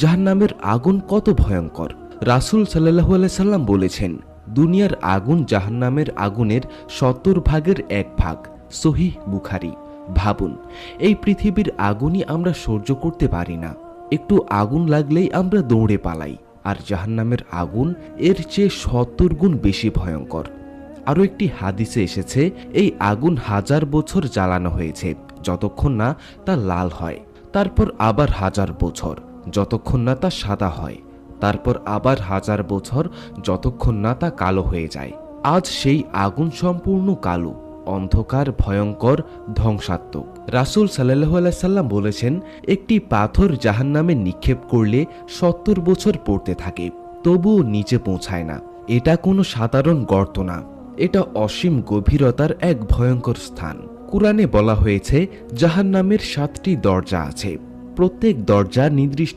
জাহান্নামের আগুন কত ভয়ঙ্কর। রাসূল সাল্লাল্লাহু আলাইহি সাল্লাম বলেছেন, দুনিয়ার আগুন জাহান্নামের আগুনের ৭০ ভাগের ১ ভাগ। সহিহ বুখারী। ভাবুন, এই পৃথিবীর আগুনই আমরা সহ্য করতে পারি না, একটু আগুন লাগলেই আমরা দৌড়ে পালাই, আর জাহান্নামের আগুন এর চেয়ে ৭০ গুণ বেশি ভয়ঙ্কর। আরও একটি হাদিসে এসেছে, এই আগুন ১০০০ বছর জ্বালানো হয়েছে যতক্ষণ না তা লাল হয়, তারপর আবার ১০০০ বছর যতক্ষণ না তা সাদা হয়, তারপর আবার ১০০০ বছর যতক্ষণ না তা কালো হয়ে যায়। আজ সেই আগুন সম্পূর্ণ কালো, অন্ধকার, ভয়ঙ্কর, ধ্বংসাত্মক। রাসূল সাল্লাল্লাহু আলাইহি সাল্লাম বলেছেন, একটি পাথর জাহান্নামে নিক্ষেপ করলে ৭০ বছর পড়তে থাকে, তবুও নিচে পৌঁছায় না। এটা কোনো সাধারণ গর্ত না, এটা অসীম গভীরতার এক ভয়ঙ্কর স্থান। কুরআনে বলা হয়েছে, জাহান্নামের ৭টি দরজা আছে, প্রত্যেক দরজা নির্দিষ্ট